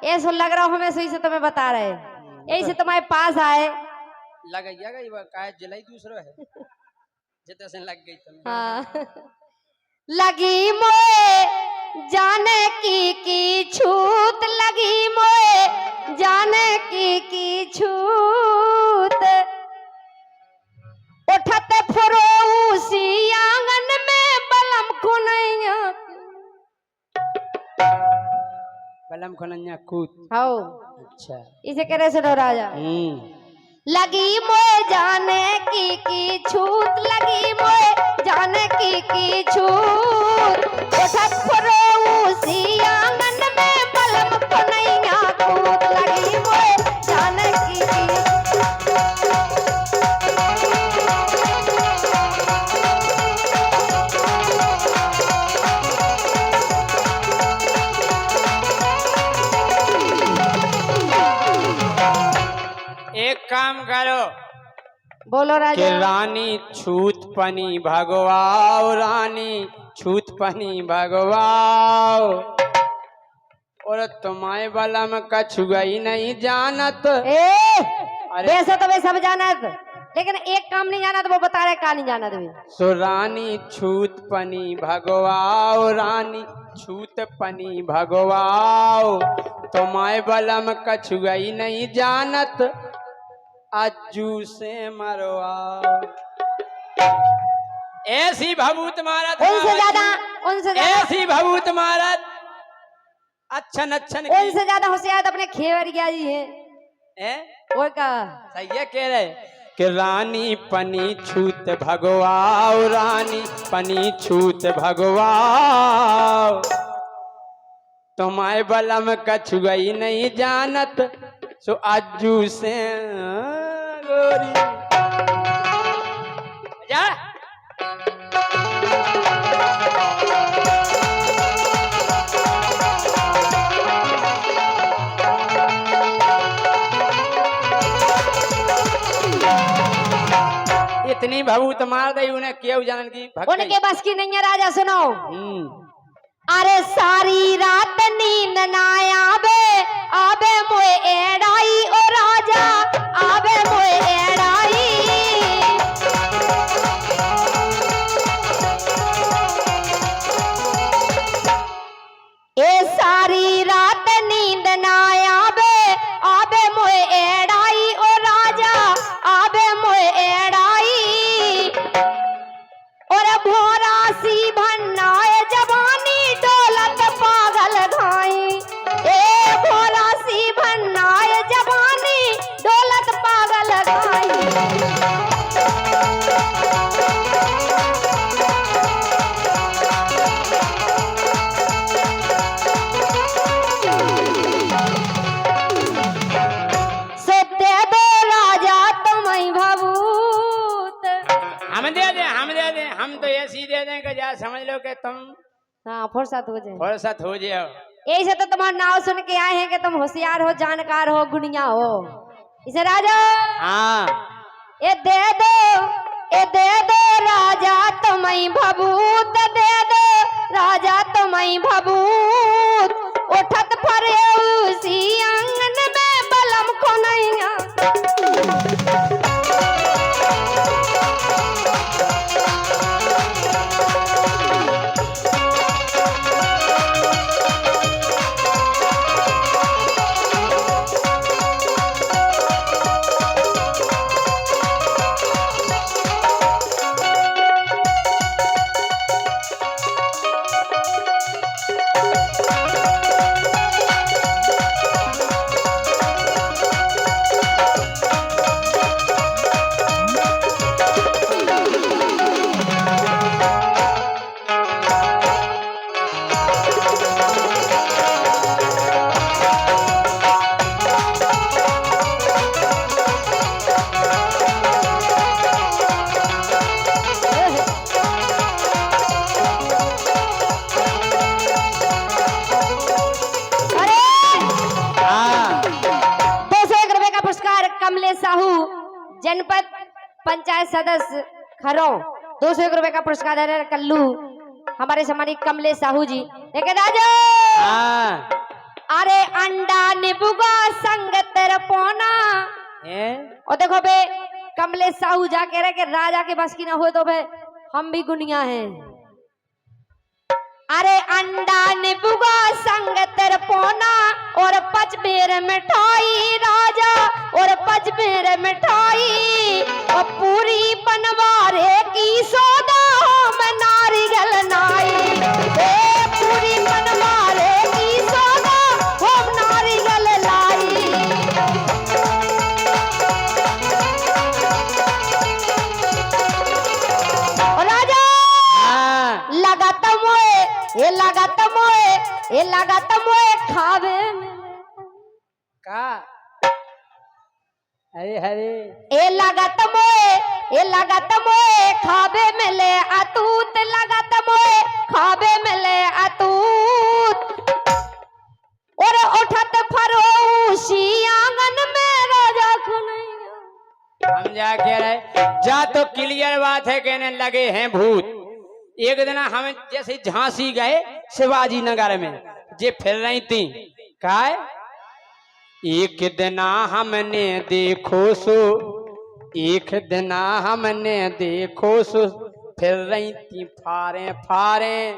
ये सो लग रहा हमें सही से तुम्हें बता रहे यही से तुम्हारे पास आए लग गई काय जलाई दूसरा है जितना से लग गई तुम्हें। हाँ लगी मोए जाने की छूत लगी मोए जाने की छूत उठत फरोसी आंगन में बलम खुनैया बलम खुनैया कूद। हाँ अच्छा इसे कह रहे सुनो राजा लगी मोए जाने की छूत लगी मोए जाने की छूत उठत फरोसी आंगन में बलम खुनैया कूद लगी मोए जाने की एक काम करो बोलो कि राजा रानी छूत पनी भगवाओ रानी छूत पनी भगवाओ और तुम्हारे बलम कछु गई नहीं जानत। वैसे तो वे सब जानत लेकिन एक काम नहीं जाना तो वो बता रहे का नहीं जाना तुम्हें। सो रानी छूत पनी भगवाओ रानी छूत पनी भगवाओ तुम्हारे बलम कछु गई नहीं जानत अज्जू से मरवाओ। ऐसी भभूत मारत उनसे ज्यादा ऐसी भभूत मारत अच्छन अच्छन उनसे ज्यादा होशियार अपने खेवरिया जी हैं वो का सही है कह रहे कि रानी पनी छूत भगवाओ रानी पनी छूत भगवाओ तुम्हारे बलम कछु गई नहीं जानत सो अज्जू से गोरी जा इतनी भभूत मार दी उन्हें क्यों जानन की उनके बस की नहीं है राजा सुनो अरे सारी रात नींद ना आवे आवे मोए एड़ाई ओ राजा आवे मोए एड़ाई ए सारी रात नींद ना आवे आवे मोए एड़ाई ओ राजा आवे मोए एड़ाई और भोरा सी भन्नाए जवानी डोलत पागल घाई ए भोरा सी भन्नाए जवानी डोलत पागल घाई से दे दो राजा तुम्हें भभूत हम दे दे हम तो ऐसी दे दें कि जा समझ लो कि तुम हाँ फुर्सत हो जाए फुर्सत हो जाओ। यही से तो तुम्हारा नाम सुन के आए हैं कि तुम होशियार हो जानकार हो गुनिया हो इसे राजा हाँ ये दे दो राजा तुम्हें भभूत दे दो राजा तुम्हें भभूत उठत फरे उसी आंगन में बलम खुनैया जनपद पंचायत सदस्य खरों 201 रुपए का पुरस्कार दे रहे कल्लू हमारे सम्मानित कमलेश साहू जी। लेकिन राजा अरे अंडा निबुगा संग तेरा पोना। हैं और देखो बे कमलेश साहू जाके रहे कि राजा के बस की ना हो तो बे हम भी गुनिया हैं। अरे अंडा निबुगा संग तेरा पोना और 5 बेर मिठाई राजा और 5 बेर मिठाई और पूरी बनवारे की सौदा हम नारियल नाई। ए पूरी बनवारे की सौदा हम नारियल लाई। और राजा हाँ लगाता मोए ये लगाता मोए खावे में। का अरे हरे ये लगाता मोए खावे में ले अतूत लगाता मोए खावे में ले अतूत। और उठत फरोशी आंगन में राजा खुनैया। हम जा कह रहे जा तो क्लियर बात है कहने लगे हैं भूत। एक दिन हम जैसे झांसी गए शिवाजी नगर में जे फिर रही थी काय एक दिन हमने देखो सो एक दिन हमने देखो सो फिर रही थी फारे फारे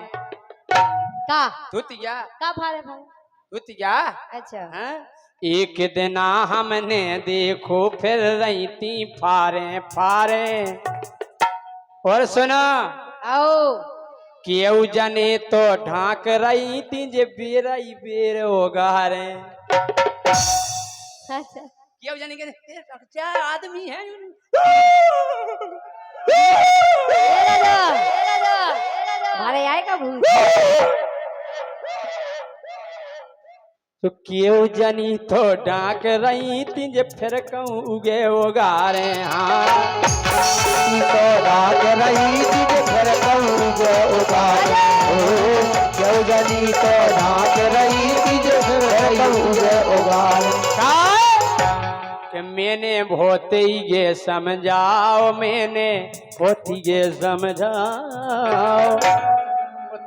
का धुतिया फारे फारे। धुतिया अच्छा हाँ? एक दिन हमने देखो फिर रही थी फारे फारे। और सुना आओ केऊ जने तो ढाक रही थी जे बेरई बेर होगा रे। अच्छा केऊ जने के क्या आदमी है मारे आएगा भूत। तो केऊ जनी तो डाक रही थी जे फिर कहूँ उगे होगा रे। हाँ तो डाक रही थी जे फिर कहूँ उगे होगा रे। केऊ जनी तो डाक रही थी जे फिर कहूँ उगे होगा रे। कि मैंने भोते गे समझाओ मैंने भोती गे समझाओ।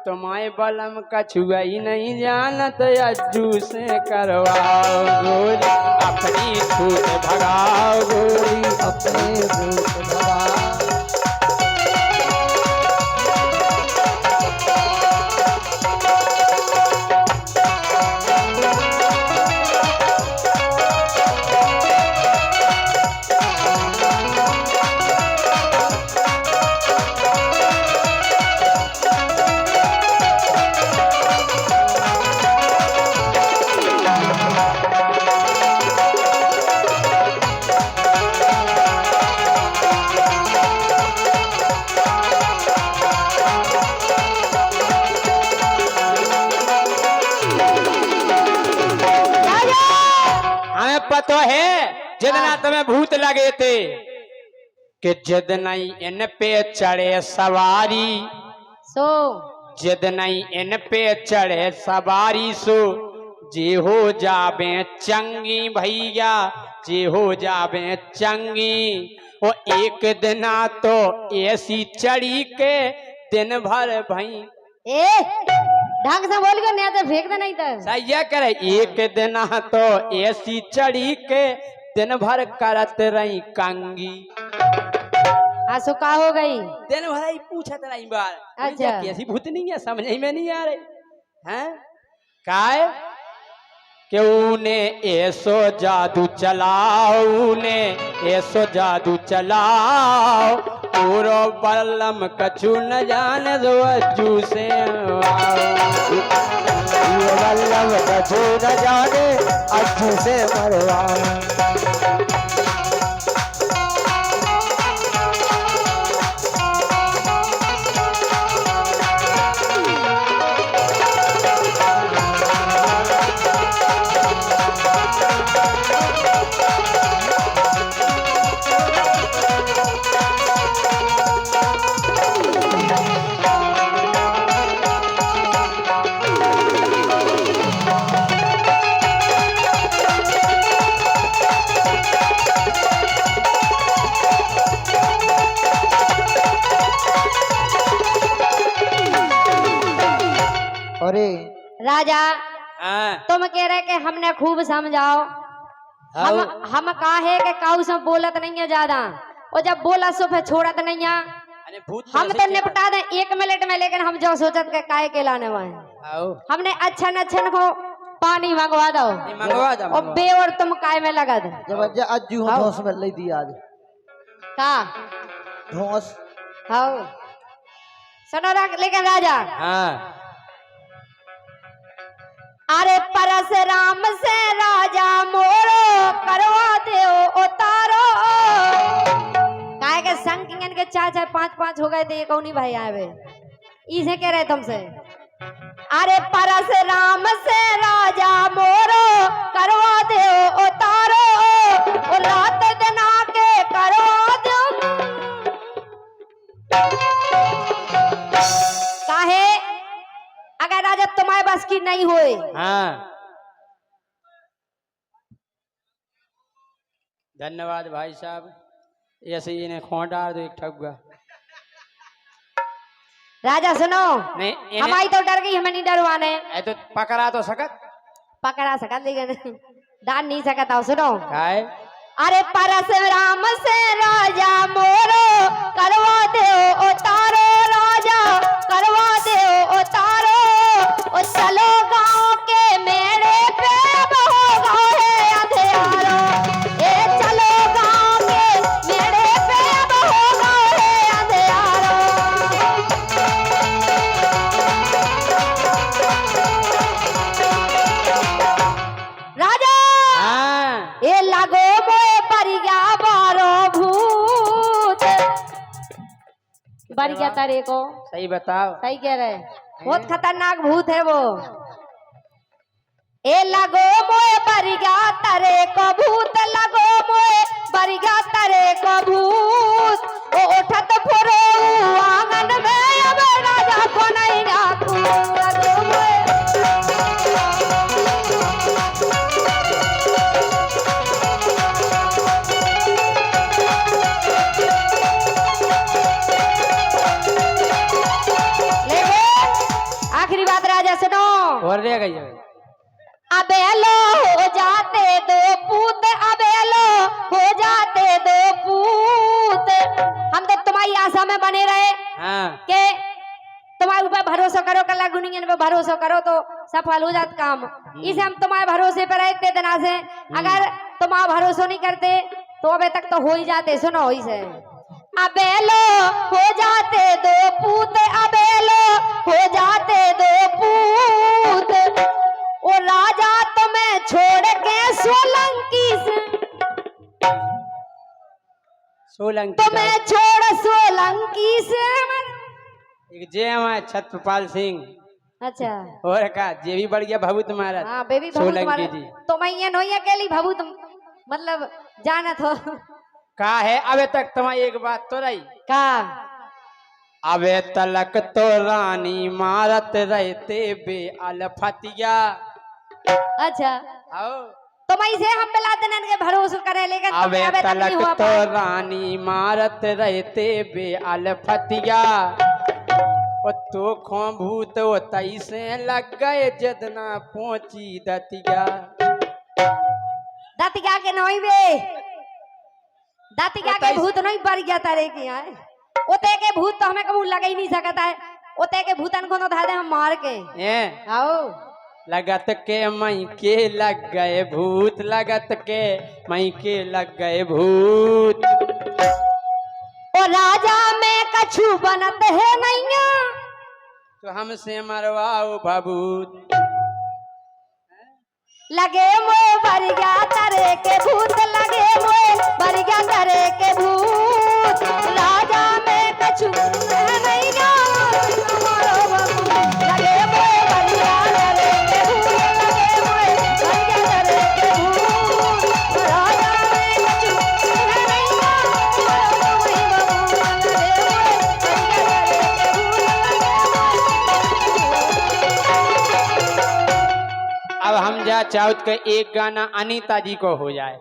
तुम्हारे बलम कछुआ ही नहीं जानत अज्जू से करवाओ गोरी अपनी छूट भगाओ गोरी अपने भूत भगा। पतो है जितना तुम्हें भूत लगे थे कि जितना इन पे चढ़े सवारी सो जितना इन पे चढ़े सवारी सो जे हो जाबे चंगी भैया जे हो जाबे चंगी। वो एक दिना तो ऐसी चढ़ी के दिन भर भई ए ढंग से बोल के नहीं तो फेंक दे नहीं तो सही करे। एक दिन तो ऐसी चढ़ी के दिन भर करत रही कंगी। आंसू का हो गई। दिन भर ही पूछत रही बार अच्छा। कैसी भूत नहीं है समझ में नहीं आ रही हैं काय कि ऊने ऐसो जादू चलाओ ने ऐसो जादू चलाओ पूरो बल्लम कछु न जाने जो अज्जू से वल्लभ कछु न जाने अज्जू से मरवाओ। राजा हाँ तुम कह रहे कि हमने खूब समझाओ। हम काहे के काऊ से बोलत नहीं है ज्यादा, और जब बोला सो फिर छोड़त नहीं है। अरे भूत हम कैसे तो चेपा- निपटा दें 1 मिनट में, लेकिन हम जो सोचत के काहे के लाने वाले आओ हमने अच्छा को पानी मंगवा दो नहीं, मंगवा दो और मंगवा। बे और तुम काय में लगा दो जब आज जू आओ। धोस में ले दी आज का धोस हाँ सुनो लेकिन राजा, हाँ अरे परशुराम से राजा मोरो करवा दो उतारो। काहे के संग किंगन के 4-4 5-5 हो गए थे, ये कौन ही भाई आवे इसे कह रहे तुमसे। अरे परशुराम से राजा मोरो करवा दो उतारो, और रात दिन आके करवा दो। काहे अगर राजा तुम्हारे बस की नहीं होए, हाँ धन्यवाद भाई साहब, ऐसे ही इन्हें खों डाल दो एक ठगुआ। राजा सुनो नहीं हमारी तो डर गई, हमें नहीं डरवाने। ये तो पकड़ा तो सकत पकड़ा सका लेकिन डाल नहीं सकता। सुनो काय अरे परशुराम से राजा मोरो करवा दो उतारो, राजा करवा दो उतारो। और चलो गांव के मेरे पे होगा है अंधेरो, ए चलो गांव के मेरे पे होगा है अंधेरो। राजा हाँ ये लगो मोए परिया बारो भूत। बढ़ गया तारे को, सही बताओ। सही कह रहे, बहुत खतरनाक भूत है वो। ए लगो मोए परिया तारे को भूत, लगो मोए परिया तारे को भूत। ओ उठत फोरो आंगन में, अब राजा को नहीं राखू। लगो मोए आखिरी बात राजा सुनो, और रह गई है। अबेलो हो जाते दो पूत, अबेलो हो जाते दो पूत। हम तो तुम्हारी आशा में बने रहे हाँ कि तुम्हारे ऊपर भरोसा करो, कल गुनियन पे भरोसा करो तो सफल हो जाता काम। इसे हम तुम्हारे भरोसे पर रहते दिना से, अगर तुम्हारा भरोसा नहीं करते तो अबे तक तो हो ही जाते। सुनो इसे, अबेलो हो जाते दो पूत, अबेलो हो जाते दो पूत। ओ राजा तुम्हें छोड़ के सोलंकी से, सोलंकी तुम्हें छोड़ सोलंकी से। एक जे हमारे छत्रपाल सिंह अच्छा और का जे भी बढ़ गया भभूत महाराज हाँ बेबी भभूत सोलंकी तुम्हारे जी तो मैं ये नहीं अकेली भभूत मतलब जानत हो का है। अबे तक तुम्हारी एक बात तो रही, का अबे तलक तो रानी मारत रहते बे अलफतिया। अच्छा आओ तो मैं इसे हम पिला देने के भरोसा करे, लेकिन अबे तुम्हें अबे तक नहीं तलक हुआ तो पाया। रानी मारत रहते बे अलफतिया। ओ तो खो भूत ओ तैसे लग गए जदना पहुंची दतिया। दातिका के नहीं बे, दातिका के बताइए। भूत नहीं बढ़ गया तारे की है। ओते के भूत तो हमें कबूल लगा ही नहीं सकता है। ओते के भूतन को तो धा दे हम मार के। ए आओ लगत के मई के लग गए भूत, लगत के मई के लग गए भूत। ओ राजा में कछु बनत है नहीं, तो हमसे मरवाओ भभूत। लगे मोए बरिया तरे के भूत, लगे मोए बरिया तरे के भूत। राजा में कछु है नहीं ना, मारो बाबू। लगे मोए बरिया तरे के भूत, लगे मोए बरिया तरे के भूत। राजा में कछु है नहीं ना, मारो वही बाबू। लगे मोए बरिया तरे के भूत, लगे मोए। अब हम जा चाहत के एक गाना अनीता जी को हो जाए।